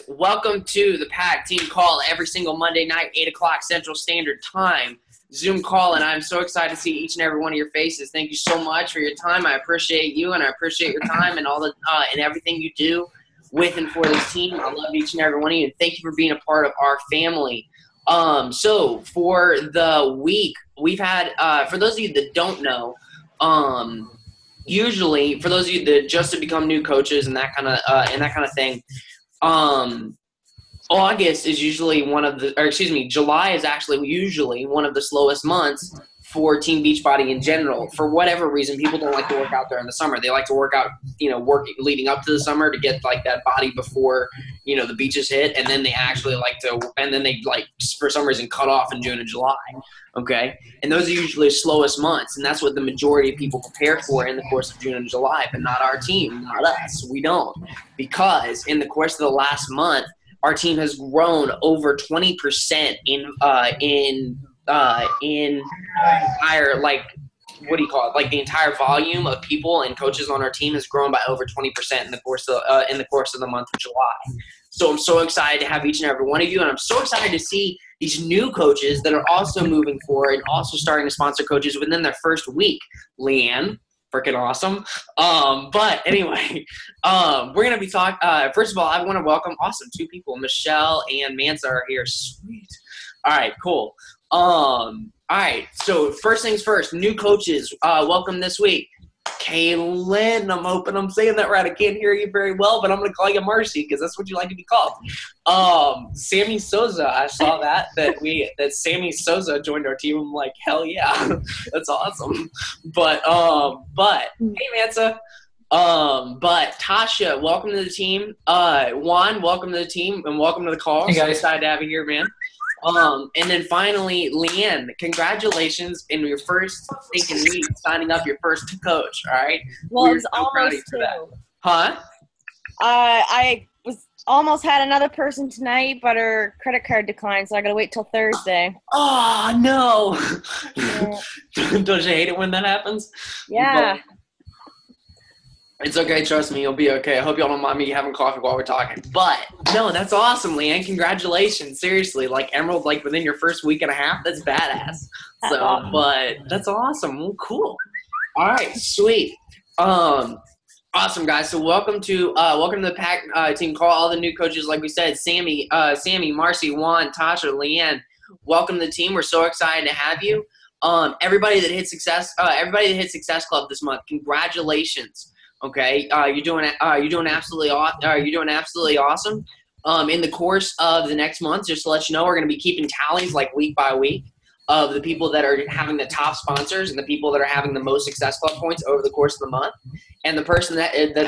Welcome to the Pack Team Call every single Monday night, 8 o'clock Central Standard Time. Zoom call, and I'm so excited to see each and every one of your faces. Thank you so much for your time. I appreciate you, and I appreciate your time and all the and everything you do with and for this team. I love each and every one of you, and thank you for being a part of our family. So for the week, we've had for those of you that don't know, usually for those of you that just have become new coaches and that kind of thing. August is usually July is actually usually one of the slowest months for Team Beachbody in general. For whatever reason, people don't like to work out there in the summer. They like to work out, leading up to the summer to get like that body before, the beaches hit. And then they actually for some reason cut off in June and July. Okay. And those are usually the slowest months. And that's what the majority of people prepare for in the course of June and July, but not our team, not us. We don't, because in the course of the last month, our team has grown over 20% in entire, the entire volume of people and coaches on our team has grown by over 20% in the course of the month of July. So I'm so excited to have each and every one of you, and I'm so excited to see these new coaches that are also moving forward and also starting to sponsor coaches within their first week. Leanne, freaking awesome. But anyway, we're going to be talking. First of all, I want to welcome two people. Michelle and Mansa are here. Sweet. All right, cool. All right, so first things first, new coaches, welcome this week. Kaylin, I'm hoping I'm saying that right. I can't hear you very well, but I'm going to call you Marcy because that's what you like to be called. Sammy Souza, I saw that Sammy Souza joined our team. I'm like, hell yeah, that's awesome. But hey, Mansa. But Tasha, welcome to the team. Juan, welcome to the team and welcome to the call. Hey guys. So excited to have you here, man. And then finally, Leanne, congratulations in your first stinking week, signing up your first coach, all right? Well, it's almost two. Huh? I was almost had another person tonight, but her credit card declined, so I got to wait till Thursday. Oh, no. Yeah. Don't you hate it when that happens? Yeah. It's okay. Trust me. You'll be okay. I hope y'all don't mind me having coffee while we're talking. But, no, that's awesome, Leanne. Congratulations. Seriously. Emerald, within your first week and a half, that's badass. That's awesome. But that's awesome. Well, cool. All right. Sweet. Awesome, guys. So welcome to the Pack Team Call. All the new coaches, like we said, Sammy, Marcy, Juan, Tasha, Leanne. Welcome to the team. We're so excited to have you. Everybody that hit Success Club this month, congratulations. Okay, you're doing absolutely awesome. In the course of the next month, just to let you know, we're going to be keeping tallies week by week of the people that are having the top sponsors and the people that are having the most Success Club points over the course of the month. And the person that is the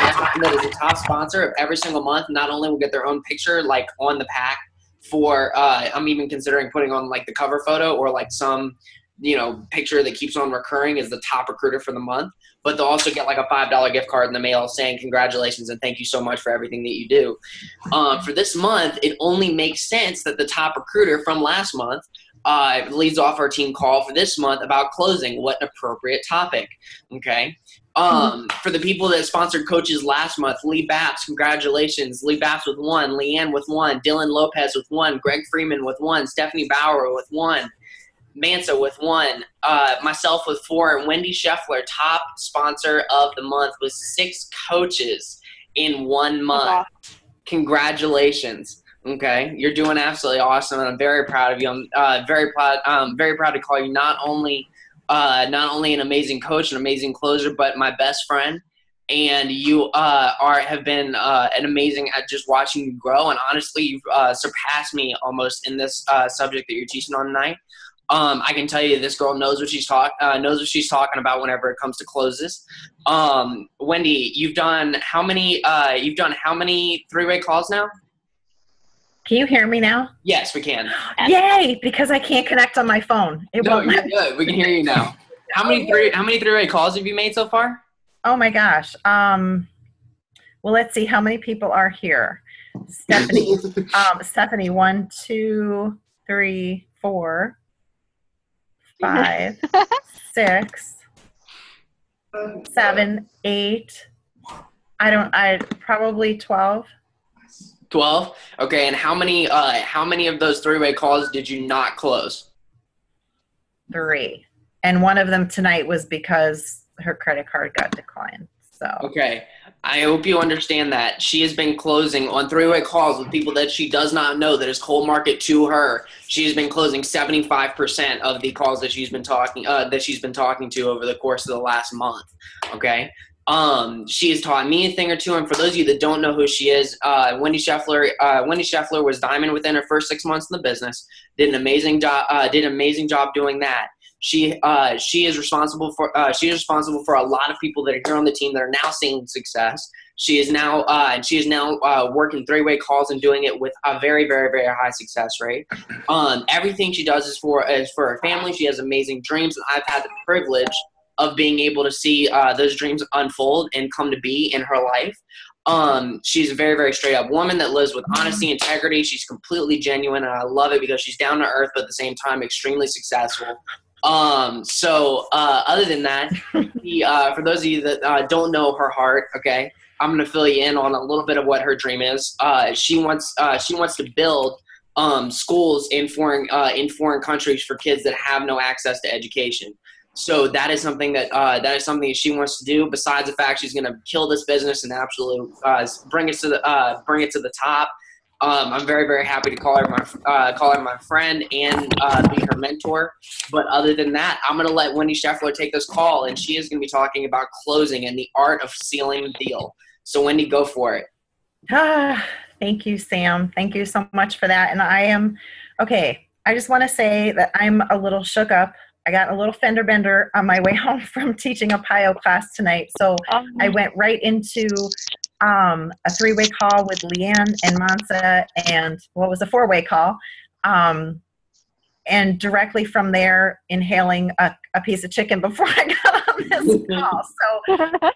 top sponsor of every single month not only will get their own picture on the pack for I'm even considering putting on the cover photo or some picture that keeps on recurring as the top recruiter for the month, but they'll also get a $5 gift card in the mail saying congratulations and thank you so much for everything that you do. For this month, it only makes sense that the top recruiter from last month leads off our team call for this month about closing. What an appropriate topic. Okay. For the people that sponsored coaches last month, Lee Baps, congratulations. Lee Baps with 1, Leanne with 1, Dylan Lopez with 1, Greg Freeman with 1, Stephanie Bauer with 1, Mansa with 1, myself with 4, and Wendy Scheffler, top sponsor of the month, with 6 coaches in 1 month. Congratulations. Okay, you're doing absolutely awesome, and I'm very proud of you. I'm very proud to call you not only an amazing coach, an amazing closer, but my best friend. And you have been an amazing at just watching you grow. And honestly, you've surpassed me almost in this subject that you're teaching on tonight. I can tell you this girl knows what she's talking about whenever it comes to closes. Wendy, you've done how many 3-way calls now? Can you hear me now? Yes, we can. Yay! Because I can't connect on my phone. You're good. We can hear you now. How many 3-way calls have you made so far? Oh my gosh. Well, let's see how many people are here. Stephanie. Stephanie, 1, 2, 3, 4, 5, 6, 7, 8. Probably 12. 12? Okay, and how many of those three-way calls did you not close? 3. And one of them tonight was because her credit card got declined. So Okay. I hope you understand that she has been closing on three-way calls with people that she does not know that is cold market to her. She has been closing 75% of the calls that she's been talking to over the course of the last month. Okay. She has taught me a thing or two, and for those of you that don't know who she is, Wendy Scheffler. Wendy Scheffler was diamond within her first 6 months in the business. Did an amazing job doing that. She is responsible for a lot of people that are here on the team that are now seeing success. She is now working three-way calls and doing it with a very, very, very high success rate. Everything she does is for her family. She has amazing dreams, and I've had the privilege of being able to see those dreams unfold and come to be in her life. She's a very, very straight up woman that lives with honesty, integrity. She's completely genuine, and I love it because she's down to earth, but at the same time, extremely successful. Other than that, for those of you that don't know her heart, okay, I'm going to fill you in on a little bit of what her dream is. She wants to build schools in foreign countries for kids that have no access to education. So that is something that she wants to do. Besides the fact she's going to kill this business and absolutely bring it to the top. I'm very, very happy to call her my friend and be her mentor. But other than that, I'm going to let Wendy Scheffler take this call, and she is going to be talking about closing and the art of sealing the deal. So Wendy, go for it. Thank you, Sam. Thank you so much for that. And I just want to say that I'm a little shook up. I got a little fender bender on my way home from teaching a PIO class tonight. So I went right into a three-way call with Leanne and Mansa, and what was a four-way call. And directly from there, inhaling a piece of chicken before I got on this call. So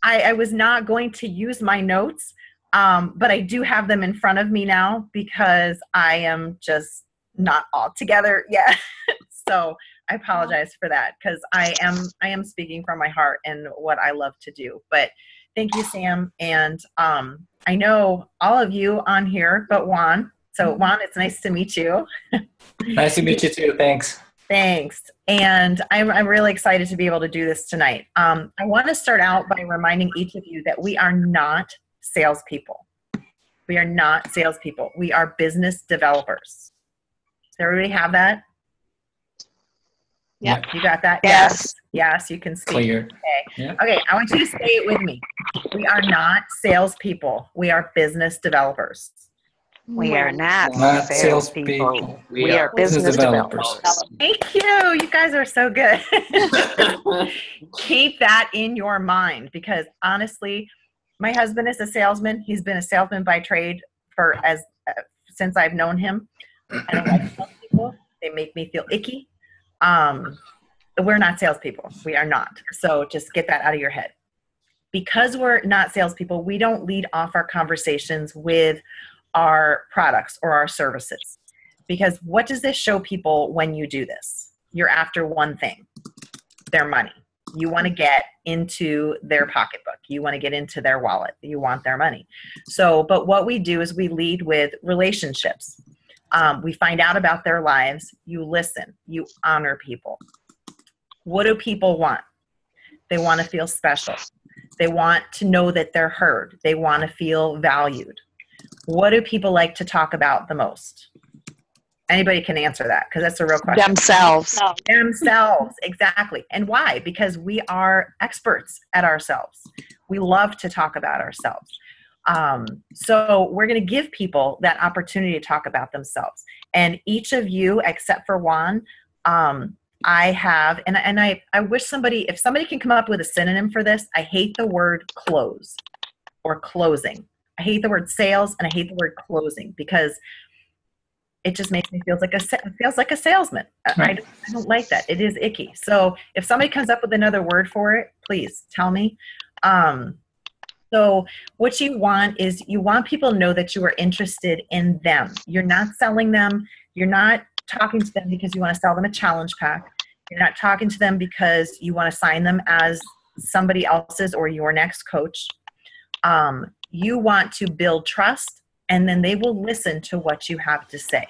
I was not going to use my notes, but I do have them in front of me now because I am just not all together yet. So I apologize for that because I am speaking from my heart and what I love to do. But thank you, Sam. And I know all of you on here, but Juan. So Juan, it's nice to meet you. Nice to meet you too. Thanks. Thanks. And I'm really excited to be able to do this tonight. I want to start out by reminding each of you that we are not salespeople. We are not salespeople. We are business developers. Does everybody have that? Yeah. You got that? Yes. Yes, you can speak. Clear. Okay. Yeah. Okay, I want you to say it with me. We are not salespeople. We are business developers. We are not Not salespeople. salespeople. We are business developers. Thank you. You guys are so good. Keep that in your mind because honestly, my husband is a salesman. He's been a salesman by trade since I've known him. I don't like salespeople. They make me feel icky. We're not salespeople. We are not. So just get that out of your head. Because we're not salespeople, we don't lead off our conversations with our products or our services. Because what does this show people when you do this? You're after one thing, their money. You want to get into their pocketbook. You want to get into their wallet. You want their money. But what we do is we lead with relationships. We find out about their lives. You listen. You honor people. What do people want? They want to feel special. They want to know that they're heard. They want to feel valued. What do people like to talk about the most? Anybody can answer that because that's a real question. Themselves. Themselves, exactly. And why? Because we are experts at ourselves. We love to talk about ourselves. So we're going to give people that opportunity to talk about themselves. And each of you, except for Juan, I have, and I wish if somebody can come up with a synonym for this, I hate the word close or closing. I hate the word sales and I hate the word closing because it just makes me feels like a salesman. I don't like that. It is icky. So if somebody comes up with another word for it, please tell me. So what you want is you want people to know that you are interested in them. You're not selling them. You're not talking to them because you want to sell them a challenge pack. You're not talking to them because you want to sign them as somebody else's or your next coach. You want to build trust and then they will listen to what you have to say.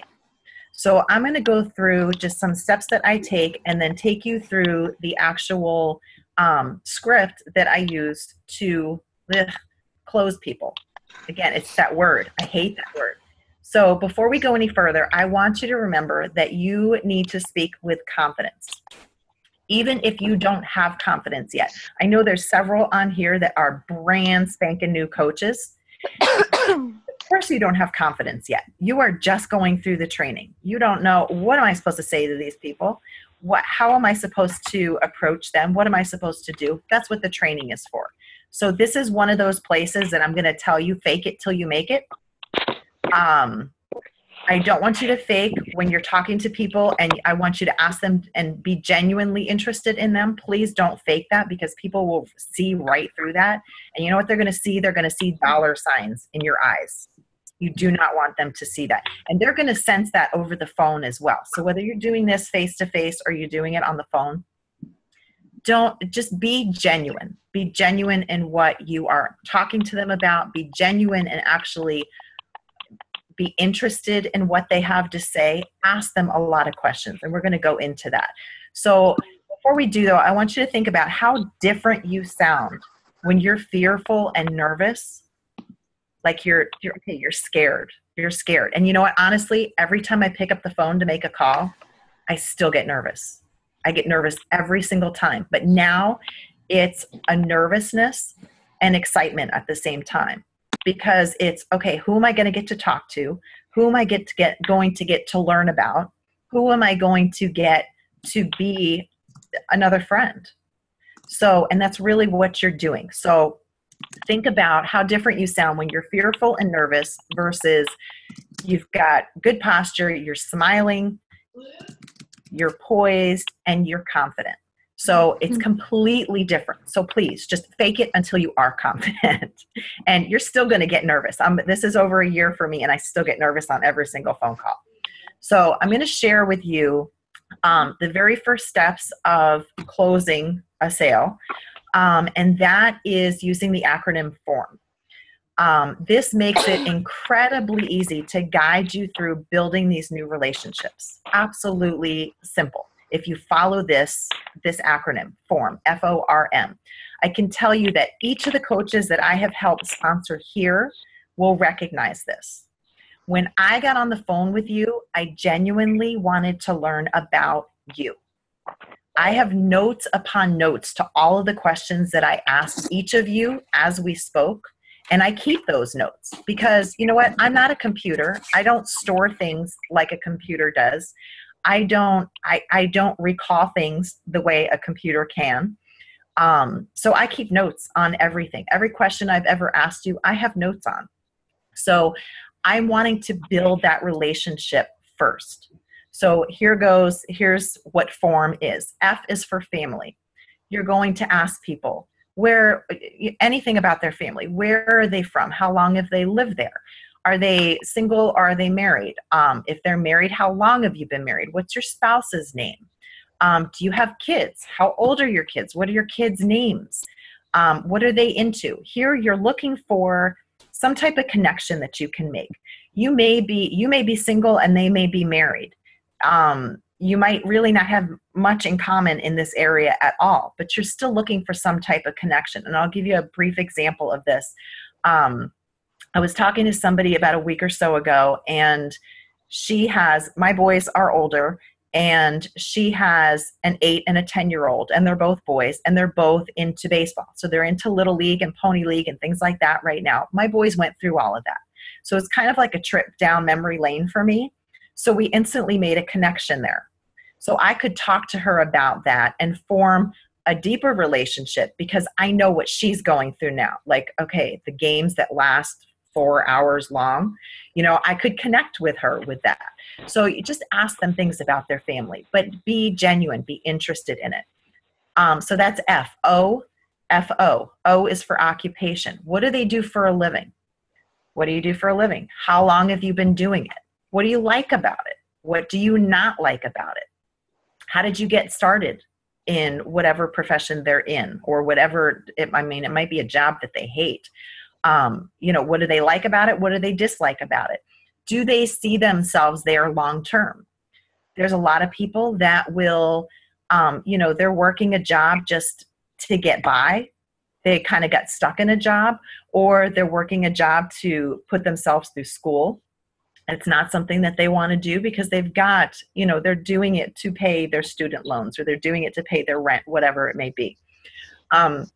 So I'm going to go through just some steps that I take and then take you through the actual script that I use to close people. Again, it's that word. I hate that word. So before we go any further, I want you to remember that you need to speak with confidence, even if you don't have confidence yet. I know there's several on here that are brand spanking new coaches. Of course you don't have confidence yet. You are just going through the training. You don't know, what am I supposed to say to these people? How am I supposed to approach them? What am I supposed to do? That's what the training is for. So this is one of those places that I'm going to tell you, fake it till you make it. I don't want you to fake when you're talking to people, and I want you to ask them and be genuinely interested in them. Please don't fake that, because people will see right through that. And you know what they're going to see? They're going to see dollar signs in your eyes. You do not want them to see that. And they're going to sense that over the phone as well. So whether you're doing this face to face or you're doing it on the phone, just be genuine. Be genuine in what you are talking to them about. Be genuine and actually be interested in what they have to say. Ask them a lot of questions, and we're going to go into that. So before we do, though, I want you to think about how different you sound when you're fearful and nervous. Like you're scared. You're scared. And you know what? Honestly, every time I pick up the phone to make a call, I still get nervous. I get nervous every single time. But now it's a nervousness and excitement at the same time. Because it's, okay, who am I going to get to talk to? Who am I going to get to learn about? Who am I going to get to be another friend? So, and that's really what you're doing. So think about how different you sound when you're fearful and nervous versus you've got good posture, you're smiling, you're poised, and you're confident. So it's completely different. So please just fake it until you are confident. And you're still going to get nervous. This is over a year for me, and I still get nervous on every single phone call. So I'm going to share with you the very first steps of closing a sale. And that is using the acronym FORM. This makes it incredibly easy to guide you through building these new relationships. Absolutely simple. If you follow this acronym, FORM, F-O-R-M, I can tell you that each of the coaches that I have helped sponsor here will recognize this. When I got on the phone with you, I genuinely wanted to learn about you. I have notes upon notes to all of the questions that I asked each of you as we spoke, and I keep those notes because, you know what, I'm not a computer. I don't store things like a computer does. I don't recall things the way a computer can. So I keep notes on everything. Every question I've ever asked you, I have notes on. So I'm wanting to build that relationship first. So here's what FORM is. F is for family. You're going to ask people anything about their family. Where are they from? How long have they lived there? Are they single or are they married? If they're married, how long have you been married? What's your spouse's name? Do you have kids? How old are your kids? What are your kids' names? What are they into? Here you're looking for some type of connection that you can make. You may be single and they may be married. You might really not have much in common in this area at all, but you're still looking for some type of connection. And I'll give you a brief example of this. I was talking to somebody about a week or so ago, and my boys are older, and she has an 8 and a 10-year-old, and they're both boys, and they're both into baseball. So they're into Little League and Pony League and things like that right now. My boys went through all of that. So it's kind of like a trip down memory lane for me. So we instantly made a connection there. So I could talk to her about that and form a deeper relationship because I know what she's going through now. Like, okay, the games that last 4 hours long, I could connect with her with that. So you just ask them things about their family, but be genuine, be interested in it. So that's F-O, F-O. O is for occupation. What do they do for a living? What do you do for a living? How long have you been doing it? What do you like about it? What do you not like about it? How did you get started in whatever profession they're in or whatever? It might be a job that they hate. What do they like about it? What do they dislike about it? Do they see themselves there long term? There's a lot of people that will, they're working a job just to get by. They kind of got stuck in a job, or they're working a job to put themselves through school. It's not something that they want to do because they've got, they're doing it to pay their student loans, or they're doing it to pay their rent, whatever it may be. So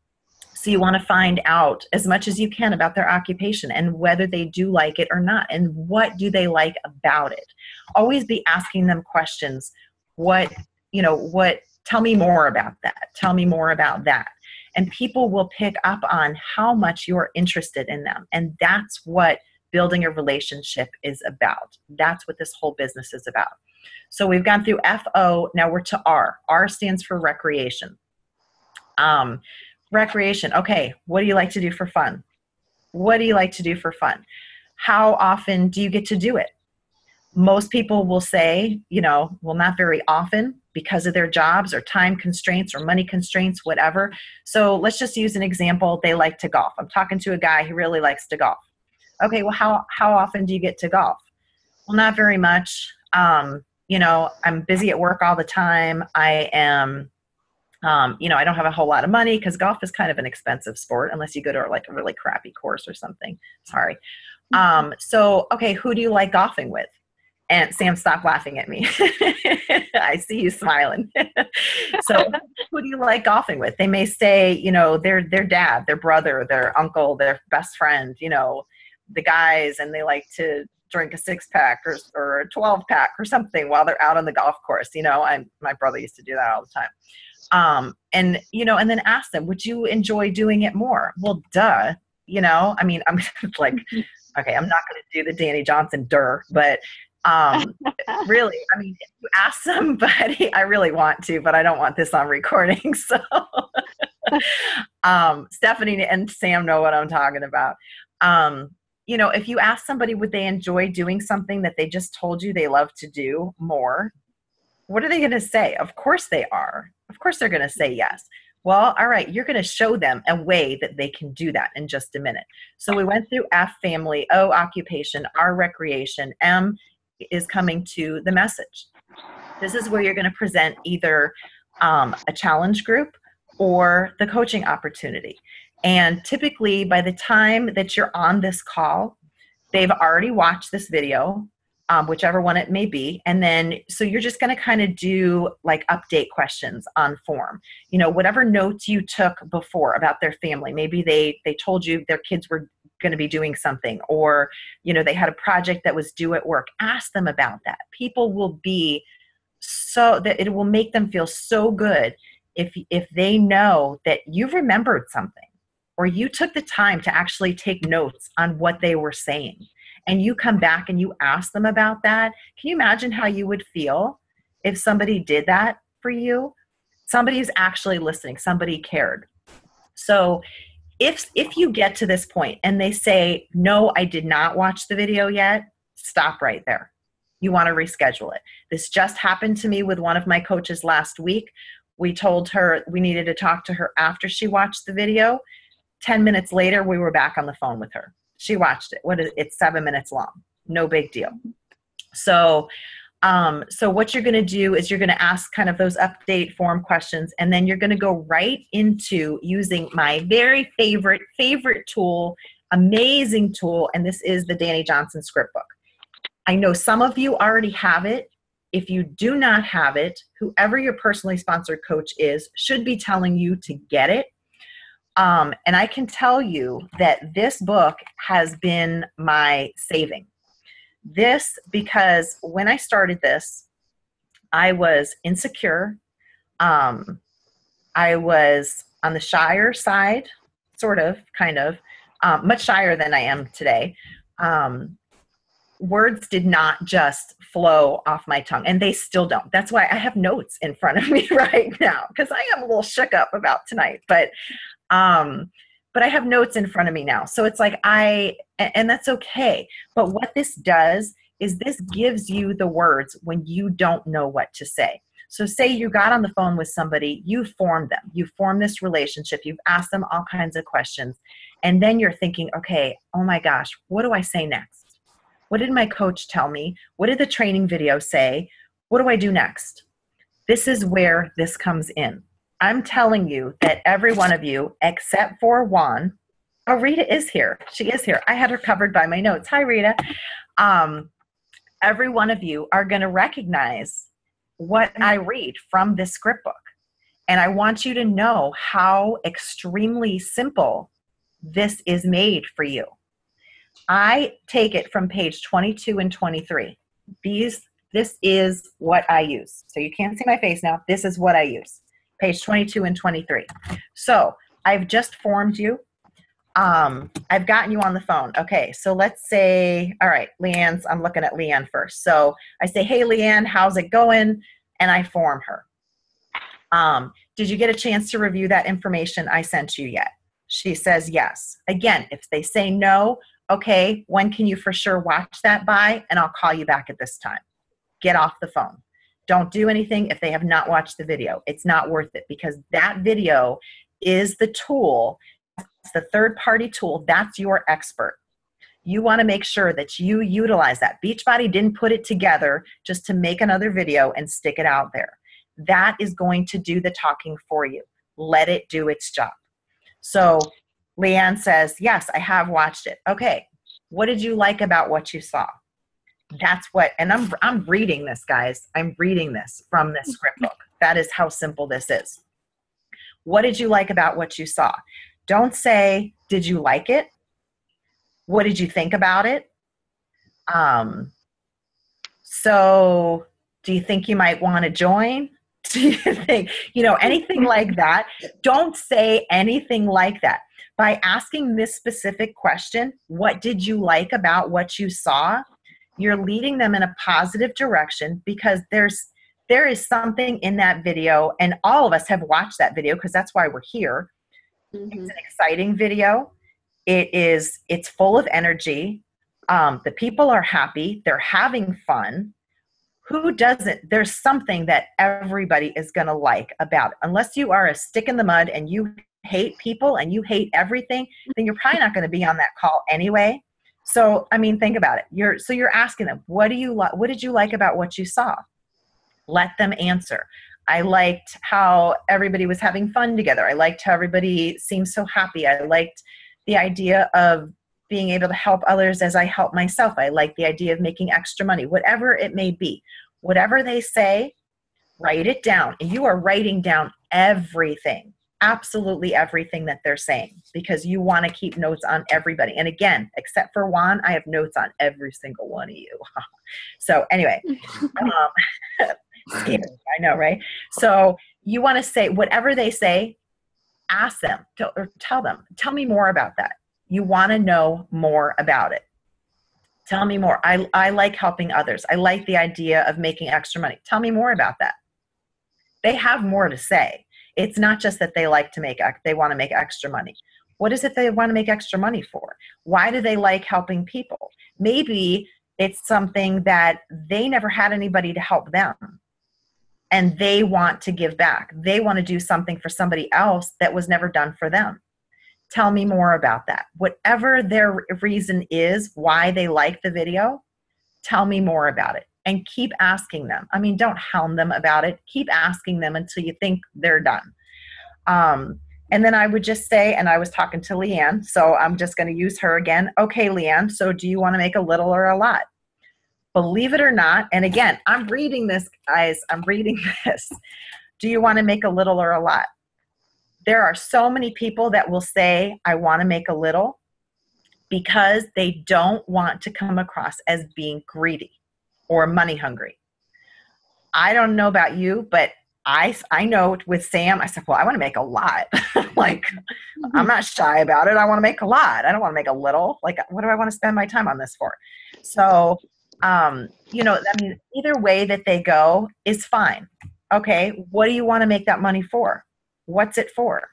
you want to find out as much as you can about their occupation and whether they do like it or not, and what do they like about it. Always be asking them questions. Tell me more about that. Tell me more about that. And people will pick up on how much you're interested in them. And that's what building a relationship is about. That's what this whole business is about. So we've gone through FO. Now we're to R. R stands for recreation. Recreation. Okay. What do you like to do for fun? What do you like to do for fun? How often do you get to do it? Most people will say, not very often because of their jobs or time constraints or money constraints, whatever. So let's just use an example. They like to golf. I'm talking to a guy who really likes to golf. Okay, well, how often do you get to golf? Well, not very much. I'm busy at work all the time. I am, I don't have a whole lot of money because golf is kind of an expensive sport unless you go to like a really crappy course or something. Sorry. Okay, who do you like golfing with? And Sam, stop laughing at me. I see you smiling. So who do you like golfing with? They may say, their dad, their brother, their uncle, their best friend, the guys, and they like to drink a 6-pack or a 12-pack or something while they're out on the golf course. My brother used to do that all the time. And then ask them, would you enjoy doing it more? Well, duh. I'm like, okay, I'm not going to do the Danny Johnson but really, if you ask somebody, I really want to, but I don't want this on recording. So Stephanie and Sam know what I'm talking about. If you ask somebody, would they enjoy doing something that they just told you they love to do more? What are they going to say? Of course they are. Of course they're going to say yes. Well, all right, you're going to show them a way that they can do that in just a minute. So we went through F, family, O, occupation, R, recreation, M is coming to the message. This is where you're going to present either a challenge group or the coaching opportunity. And typically by the time that you're on this call, they've already watched this video, whichever one it may be. And then, so you're just going to kind of do like update questions on form, whatever notes you took before about their family. Maybe they told you their kids were going to be doing something, or, they had a project that was due at work. Ask them about that. People will be so that it will make them feel so good if they know that you've remembered something, or you took the time to actually take notes on what they were saying, and you come back and you ask them about that. Can you imagine how you would feel if somebody did that for you? Somebody is actually listening. Somebody cared. So if you get to this point and they say, no, I did not watch the video yet, stop right there. You want to reschedule it. This just happened to me with one of my coaches last week. We told her we needed to talk to her after she watched the video. 10 minutes later, we were back on the phone with her. She watched it. It's 7 minutes long. No big deal. So what you're going to do is you're going to ask kind of those update form questions, and then you're going to go right into using my very favorite tool, amazing tool, and this is the Danny Johnson script book. I know some of you already have it. If you do not have it, whoever your personally sponsored coach is should be telling you to get it. And I can tell you that this book has been my saving. Because when I started this, I was insecure. I was on the shyer side, sort of, kind of, much shyer than I am today. Words did not just flow off my tongue, and they still don't. That's why I have notes in front of me right now, because I am a little shook up about tonight. But I have notes in front of me now. So it's like and that's okay. But what this does is this gives you the words when you don't know what to say. So say you got on the phone with somebody, you formed them, you formed this relationship, you've asked them all kinds of questions, and then you're thinking, okay, oh my gosh, what do I say next? What did my coach tell me? What did the training video say? What do I do next? This is where this comes in. I'm telling you that every one of you, except for Juan, oh, Rita is here. She is here. I had her covered by my notes. Hi, Rita. Every one of you are going to recognize what I read from this script book. And I want you to know how extremely simple this is made for you. I take it from page 22 and 23. This is what I use. So you can't see my face now. This is what I use. Page 22 and 23. So I've just formed you. I've gotten you on the phone. Okay, so let's say, all right, I'm looking at Leanne first. So I say, hey, Leanne, how's it going? And I form her. Did you get a chance to review that information I sent you yet? She says yes. Again, if they say no, okay, when can you for sure watch that by? And I'll call you back at this time. Get off the phone. Don't do anything if they have not watched the video. It's not worth it because that video is the tool. It's the third-party tool. That's your expert. You want to make sure that you utilize that. Beachbody didn't put it together just to make another video and stick it out there. That is going to do the talking for you. Let it do its job. So Leanne says, yes, I have watched it. Okay, what did you like about what you saw? That's what, and I'm reading this, guys. I'm reading this from this script book. That is how simple this is. What did you like about what you saw? Don't say, did you like it? What did you think about it? So do you think you might want to join? Do you think, anything like that? Don't say anything like that. By asking this specific question, what did you like about what you saw? You're leading them in a positive direction because there is something in that video, and all of us have watched that video because that's why we're here. Mm-hmm. It's an exciting video. It's full of energy. The people are happy. They're having fun. Who doesn't? There's something that everybody is going to like about it. Unless you are a stick in the mud and you hate people and you hate everything, then you're probably not going to be on that call anyway. So, think about it. You're asking them, what did you like about what you saw? Let them answer. I liked how everybody was having fun together. I liked how everybody seemed so happy. I liked the idea of being able to help others as I help myself. I like the idea of making extra money, whatever it may be. Whatever they say, write it down. And you are writing down everything, absolutely everything that they're saying, because you want to keep notes on everybody. And again, except for Juan, I have notes on every single one of you. So anyway, scary, I know, right? So you want to say whatever they say, ask them or tell them, tell me more about that. You want to know more about it. Tell me more. I like helping others. I like the idea of making extra money. Tell me more about that. They have more to say. It's not just that they want to make extra money. What is it they want to make extra money for? Why do they like helping people? Maybe it's something that they never had anybody to help them, and they want to give back. They want to do something for somebody else that was never done for them. Tell me more about that. Whatever their reason is why they like the video, tell me more about it. And keep asking them. Don't hound them about it. Keep asking them until you think they're done. And then I would just say, and I was talking to Leanne, so I'm just going to use her again. Okay, Leanne, so do you want to make a little or a lot? Believe it or not, and again, I'm reading this, guys. I'm reading this. Do you want to make a little or a lot? There are so many people that will say, I want to make a little, because they don't want to come across as being greedy or money hungry. I don't know about you, but I know with Sam, I said, well, I want to make a lot. I'm not shy about it. I want to make a lot. I don't want to make a little. What do I want to spend my time on this for? So, either way that they go is fine. Okay, what do you want to make that money for? What's it for?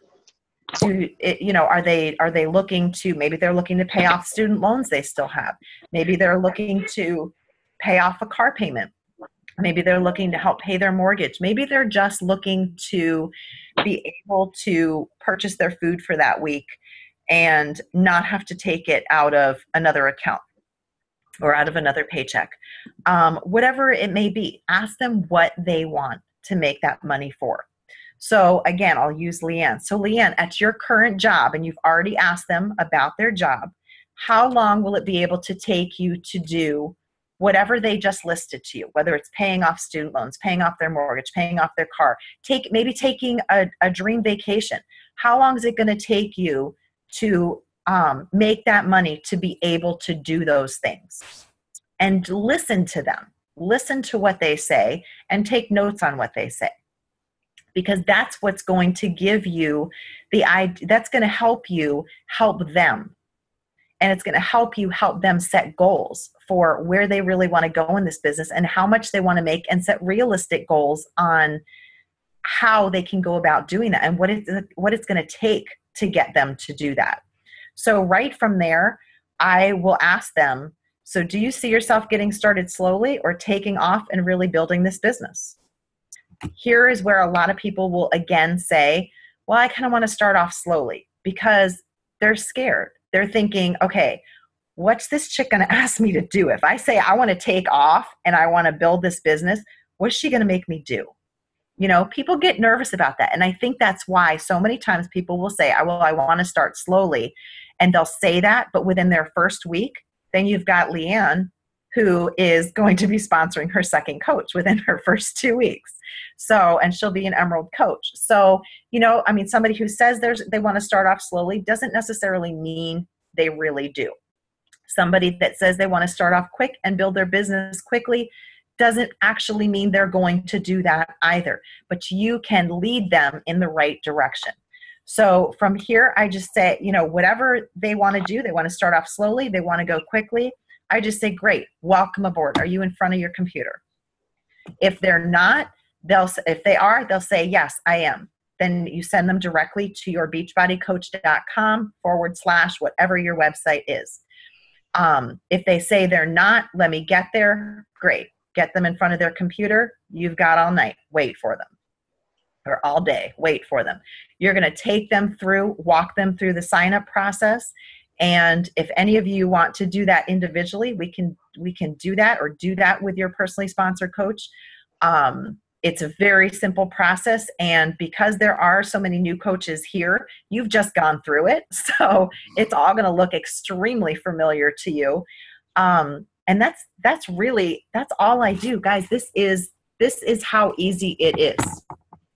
Are they looking to, maybe they're looking to pay off student loans they still have. Maybe they're looking to pay off a car payment. Maybe they're looking to help pay their mortgage. Maybe they're just looking to be able to purchase their food for that week and not have to take it out of another account or out of another paycheck. Whatever it may be, ask them what they want to make that money for. So again, I'll use Leanne. So Leanne, at your current job, and you've already asked them about their job, how long will it be able to take you to do whatever they just listed to you, whether it's paying off student loans, paying off their mortgage, paying off their car, maybe taking a dream vacation? How long is it going to take you to make that money to be able to do those things? And listen to them. Listen to what they say and take notes on what they say. Because that's what's going to give you the idea, that's going to help you help them. And it's going to help you help them set goals for where they really want to go in this business and how much they want to make, and set realistic goals on how they can go about doing that and what it's going to take to get them to do that. So right from there, I will ask them, so do you see yourself getting started slowly or taking off and really building this business? Here is where a lot of people will again say, well, I kind of want to start off slowly, because they're scared. They're thinking, okay, what's this chick going to ask me to do? If I say I want to take off and I want to build this business, what's she going to make me do? You know, people get nervous about that. And I think that's why so many times people will say, I want to start slowly. And they'll say that, but within their first week, then you've got Leanne, who is going to be sponsoring her second coach within her first 2 weeks. So, and she'll be an Emerald coach. So, you know, I mean, somebody who says they want to start off slowly doesn't necessarily mean they really do. Somebody that says they want to start off quick and build their business quickly doesn't actually mean they're going to do that either. But you can lead them in the right direction. So from here, I just say, you know, whatever they want to do, they want to start off slowly, they want to go quickly, I just say, great, welcome aboard. Are you in front of your computer? If they're not, if they are, they'll say, yes, I am. Then you send them directly to your beachbodycoach.com/ whatever your website is. If they say they're not, let me get there, great. Get them in front of their computer. You've got all night. Wait for them. Or all day. Wait for them. You're going to take them through, walk them through the sign-up process. And if any of you want to do that individually, we can do that, or do that with your personally sponsored coach. It's a very simple process. And because there are so many new coaches here, you've just gone through it. So it's all going to look extremely familiar to you. And that's all I do, guys. This is how easy it is.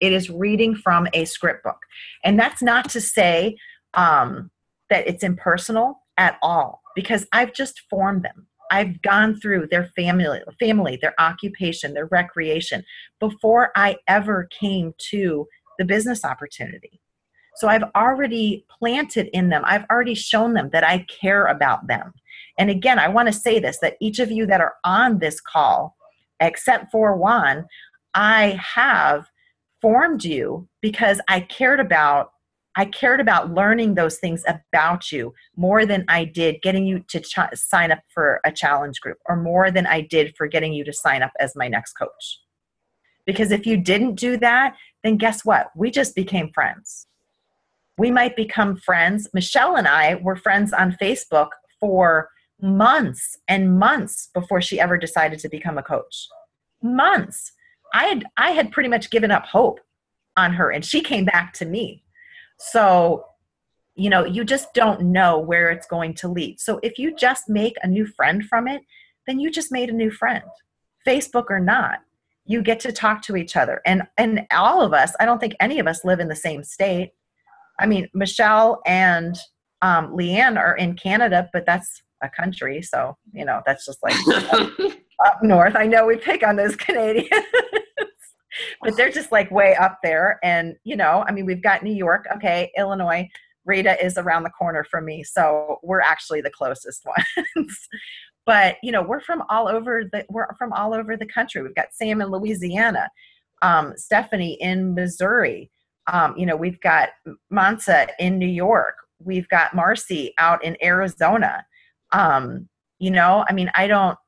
It is reading from a script book. And that's not to say that it's impersonal at all, because I've just formed them. I've gone through their family, their occupation, their recreation before I ever came to the business opportunity. So I've already planted in them. I've already shown them that I care about them. And again, I want to say this, that each of you that are on this call, except for Juan, I have formed you because I cared about learning those things about you more than I did getting you to sign up for a challenge group, or more than I did for getting you to sign up as my next coach. Because if you didn't do that, then guess what? We just became friends. We might become friends. Michelle and I were friends on Facebook for months and months before she ever decided to become a coach. Months. I had pretty much given up hope on her, and she came back to me. So, you know, you just don't know where it's going to lead. So if you just make a new friend from it, then you just made a new friend. Facebook or not, you get to talk to each other. And all of us, I don't think any of us live in the same state. I mean, Michelle and Leanne are in Canada, but that's a country. So, you know, that's just like up north. I know we pick on those Canadians. But they're just like way up there. And, you know, I mean, we've got New York. Okay, Illinois. Rita is around the corner from me. So we're actually the closest ones. But, you know, we're from all over the country. We've got Sam in Louisiana, Stephanie in Missouri. You know, we've got Mansa in New York. We've got Marcy out in Arizona. You know, I mean, I don't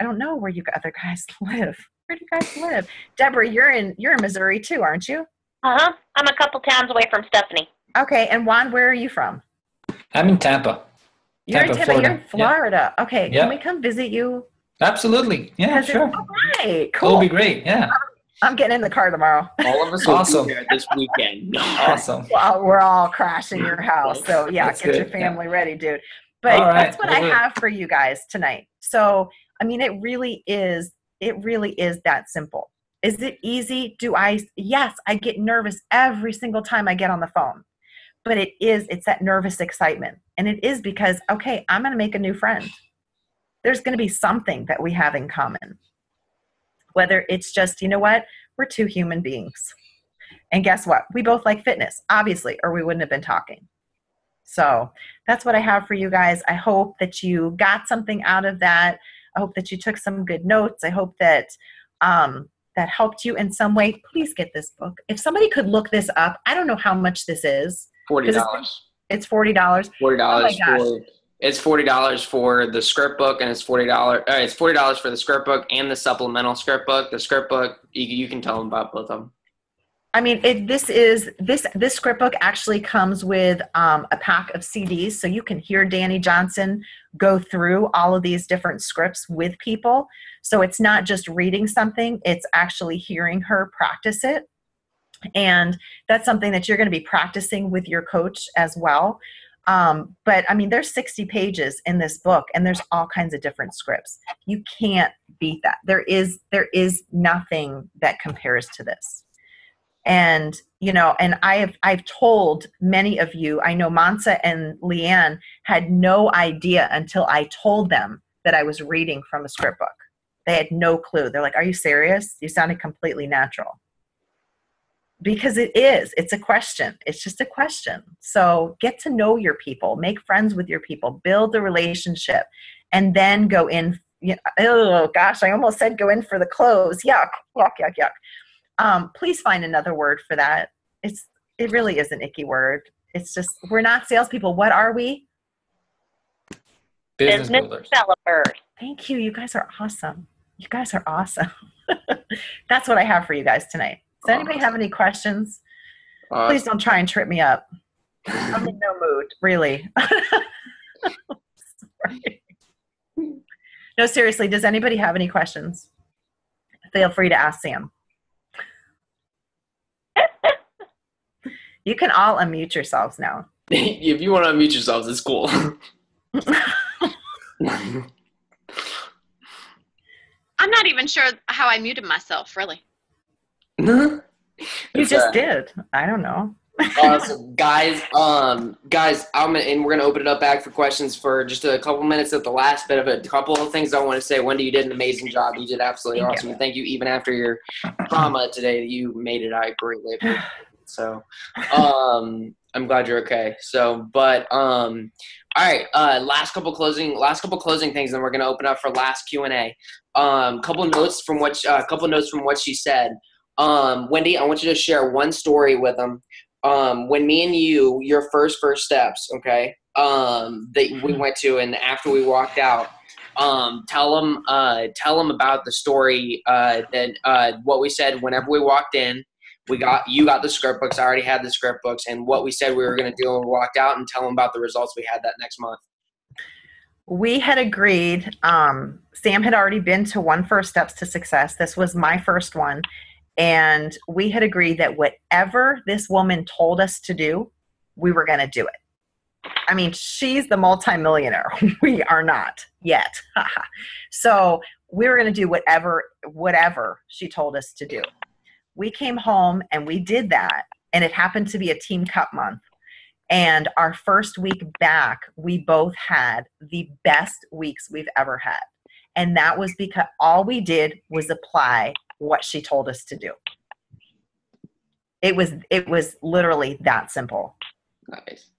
know where you other guys live. Where do you guys live? Deborah, you're in Missouri too, aren't you? Uh-huh. I'm a couple towns away from Stephanie. Okay, and Juan, where are you from? I'm in Tampa. You're in Tampa. Florida. You're in Florida. Yeah. Okay, yeah. Can we come visit you? Absolutely. Yeah, sure. All right, cool. It'll be great. Yeah. I'm getting in the car tomorrow. All of us will be there this weekend. Awesome. Well, we're all crashing your house, so yeah, That's get good. your family ready, dude. But that's what I have for you guys tonight. So, I mean, it really is that simple. Is it easy? Yes, I get nervous every single time I get on the phone. But it's that nervous excitement. And it is because, okay, I'm going to make a new friend. There's going to be something that we have in common. Whether it's just, you know what, we're two human beings. And guess what? We both like fitness, obviously, or we wouldn't have been talking. So that's what I have for you guys. I hope that you got something out of that. I hope that you took some good notes. I hope that that helped you in some way. Please get this book. If somebody could look this up, I don't know how much this is. $40. It's $40. $40 Oh it's $40 for the script book, and it's $40. It's $40 for the script book and the supplemental script book. The script book, you can tell them about both of them. I mean, this script book actually comes with a pack of CDs, so you can hear Danny Johnson go through all of these different scripts with people. So it's not just reading something; it's actually hearing her practice it, and that's something that you're going to be practicing with your coach as well. But I mean, there's 60 pages in this book, and there's all kinds of different scripts. You can't beat that. There is nothing that compares to this. And, you know, and I've told many of you, I know Mansa and Leanne had no idea until I told them that I was reading from a script book. They had no clue. They're like, are you serious? You sounded completely natural. Because it's a question. It's just a question. So get to know your people, make friends with your people, build the relationship, and then go in. Oh gosh, I almost said go in for the close. Yuck, yuck, yuck, yuck. Please find another word for that. It really is an icky word. It's just, we're not salespeople. What are we? Business builders. Developers. Thank you. You guys are awesome. You guys are awesome. That's what I have for you guys tonight. Does anybody have any questions? Please don't try and trip me up. I'm in no mood, really. Sorry. No, seriously, does anybody have any questions? Feel free to ask Sam. You can all unmute yourselves now. If you want to unmute yourselves, it's cool. I'm not even sure how I muted myself, really. You just did. I don't know. Awesome. Guys, and we're going to open it up back for questions for just a couple minutes at the last bit of it. A couple of things I want to say. Wendy, you did an amazing job. You did absolutely awesome. And thank you, even after your trauma today, you made it. I greatly appreciate it. So, I'm glad you're okay. So, but, all right. Last couple closing things, and we're going to open up for last Q&A. Couple notes from what she said. Wendy, I want you to share one story with them. When me and you, your first steps, okay, that we went to, and after we walked out, tell them about the story, that what we said whenever we walked in. You got the script books. I already had the script books, and what we said we were going to do when we walked out, and tell them about the results we had that next month. We had agreed. Sam had already been to one First Steps to Success. This was my first one. And we had agreed that whatever this woman told us to do, we were going to do it. I mean, she's the multimillionaire. We are not yet. So we were going to do whatever she told us to do. We came home and we did that. And it happened to be a Team Cup month. And our first week back, we both had the best weeks we've ever had. And that was because all we did was apply what she told us to do. It was literally that simple. Nice.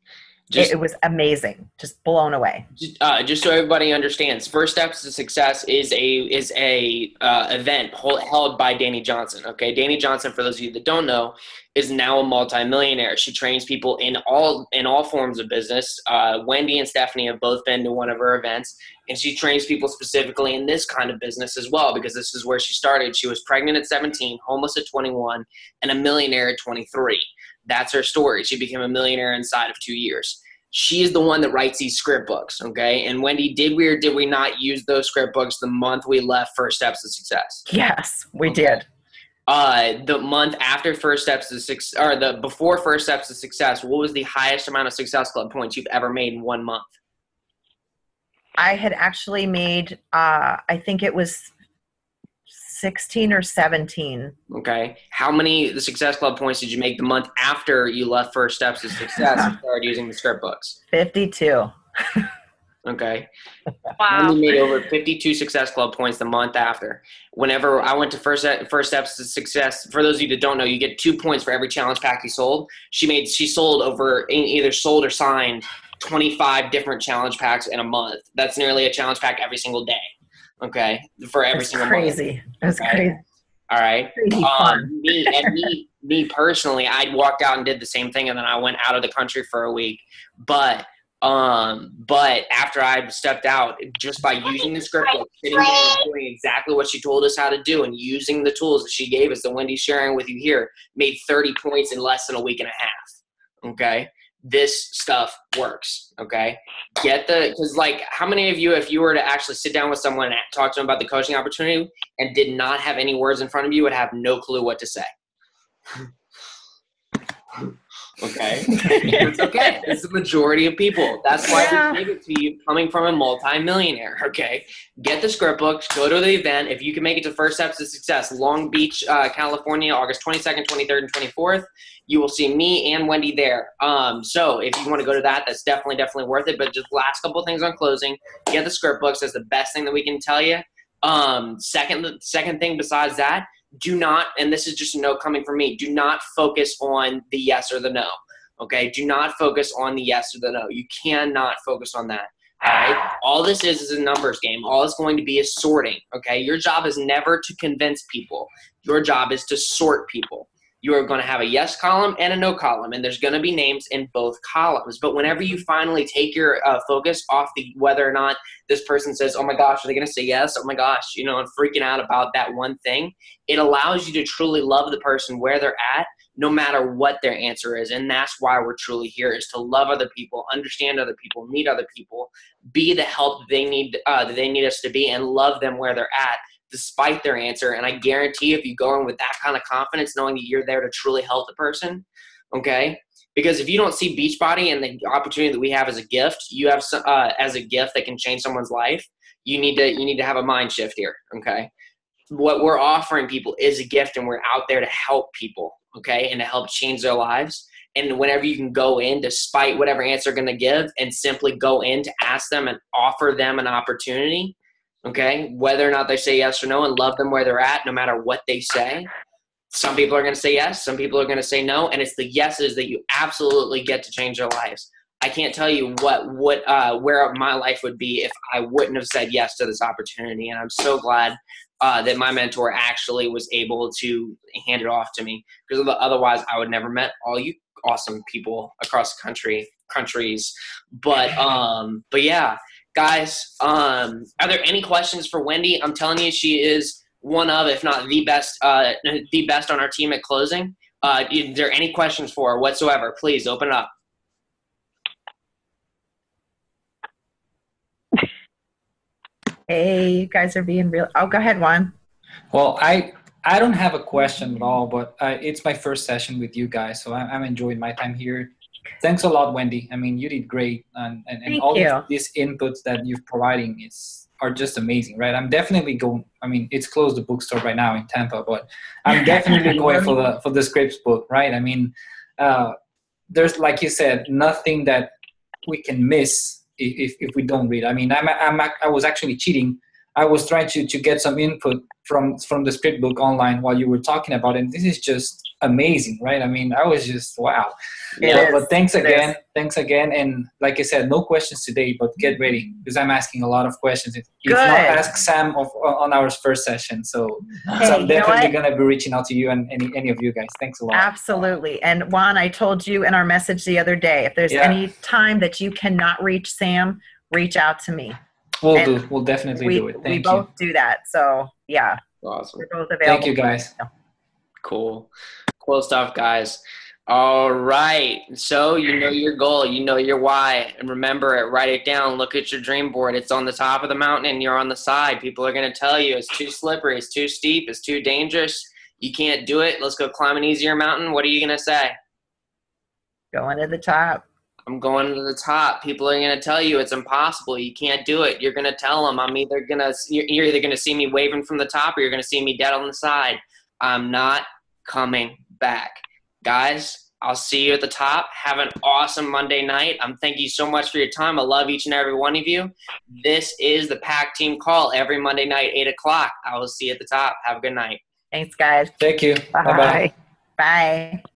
It was amazing. Just blown away. Just so everybody understands, First Steps to Success is a event held by Danny Johnson. Okay, Danny Johnson, for those of you that don't know, is now a multimillionaire. She trains people in all forms of business. Wendy and Stephanie have both been to one of her events, and she trains people specifically in this kind of business as well, because this is where she started. She was pregnant at 17, homeless at 21, and a millionaire at 23. That's her story. She became a millionaire inside of 2 years. She is the one that writes these script books, okay? And Wendy, did we or did we not use those script books the month we left First Steps to Success? Yes, we did. The month after First Steps to Success, or the before First Steps to Success, what was the highest amount of Success Club points you've ever made in 1 month? I had actually made, I think it was 16 or 17. Okay. How many the Success Club points did you make the month after you left First Steps to Success and started using the script books? 52. Okay. Wow. We made over 52 Success Club points the month after. Whenever I went to First Steps to Success, for those of you that don't know, you get 2 points for every challenge pack you sold. She sold over, either sold or signed 25 different challenge packs in a month. That's nearly a challenge pack every single day. Okay, for every single crazy. month. It was crazy. All right. Crazy fun. Me personally, I walked out and did the same thing, and then I went out of the country for a week. But after I stepped out, just by using the script book, sitting there and doing exactly what she told us how to do, and using the tools that she gave us, that Wendy's sharing with you here, made 30 points in less than a week and a half. Okay. This stuff works, okay? Because like, how many of you, if you were to actually sit down with someone and talk to them about the coaching opportunity and did not have any words in front of you, would have no clue what to say? Okay. It's okay. It's the majority of people. That's why we gave it to you, coming from a multi-millionaire. Okay. Get the script books, go to the event. If you can make it to First Steps to Success, Long Beach, California, August 22nd, 23rd, and 24th, you will see me and Wendy there. So if you want to go to that, that's definitely worth it. But just last couple things on closing, get the script books. That's the best thing that we can tell you. Second thing besides that, do not, and this is just a note coming from me, do not focus on the yes or the no. Okay? Do not focus on the yes or the no. You cannot focus on that. All right? All this is a numbers game. All it's going to be is sorting. Okay? Your job is never to convince people. Your job is to sort people. You are going to have a yes column and a no column, and there's going to be names in both columns. But whenever you finally take your focus off the whether or not this person says, oh my gosh, are they going to say yes? Oh my gosh, I'm freaking out about that one thing. It allows you to truly love the person where they're at, no matter what their answer is. And that's why we're truly here, is to love other people, understand other people, meet other people, be the help that they need us to be, and love them where they're at, despite their answer. And I guarantee if you go in with that kind of confidence, knowing that you're there to truly help the person, okay? Because if you don't see Beachbody and the opportunity that we have as a gift, you have as a gift that can change someone's life, you need to have a mind shift here, okay? What we're offering people is a gift, and we're out there to help people, okay, and to help change their lives. And whenever you can go in, despite whatever answer they're going to give, and simply go in to ask them and offer them an opportunity, okay, whether or not they say yes or no, and love them where they're at, no matter what they say. Some people are going to say yes. Some people are going to say no. And it's the yeses that you absolutely get to change their lives. I can't tell you where my life would be if I wouldn't have said yes to this opportunity. And I'm so glad that my mentor actually was able to hand it off to me, because otherwise I would never met all you awesome people across the countries. But yeah. Guys, are there any questions for Wendy? I'm telling you, she is one of, if not the best on our team at closing. Is there any questions for her whatsoever? Please open it up. Hey, you guys are being real. Oh, go ahead, Juan. Well, I don't have a question at all, but it's my first session with you guys, so I'm enjoying my time here. Thanks a lot, Wendy. I mean, you did great, and all these inputs that you're providing are just amazing, right? I'm definitely going. I mean, it's closed the bookstore right now in Tampa, but I'm definitely going for the scripts book, right? I mean, there's, like you said, nothing that we can miss if we don't read. I mean, I was actually cheating. I was trying to get some input from the script book online while you were talking about it. And this is just amazing, right? I mean, I was just, wow. Yeah. But thanks again. And like I said, no questions today, but get ready because I'm asking a lot of questions. If not, ask Sam on our first session. So I'm definitely going to be reaching out to you and any of you guys. Thanks a lot. Absolutely. And Juan, I told you in our message the other day, if there's any time that you cannot reach Sam, reach out to me. We'll definitely do it. Thank you. We both do that. So yeah. Awesome. We're both available. Thank you, guys. Cool stuff, guys. All right. So you know your goal, you know your why, and remember it. Write it down. Look at your dream board. It's on the top of the mountain, and you're on the side. People are going to tell you it's too slippery, it's too steep, it's too dangerous. You can't do it. Let's go climb an easier mountain. What are you going to say? Going to the top. I'm going to the top. People are going to tell you it's impossible. You can't do it. You're going to tell them you're either going to see me waving from the top or you're going to see me dead on the side. I'm not coming back. Guys, I'll see you at the top. Have an awesome Monday night. Thank you so much for your time. I love each and every one of you. This is the Pack Team Call every Monday night, 8 o'clock. I will see you at the top. Have a good night. Thanks, guys. Thank you. Bye. Bye-bye. Bye.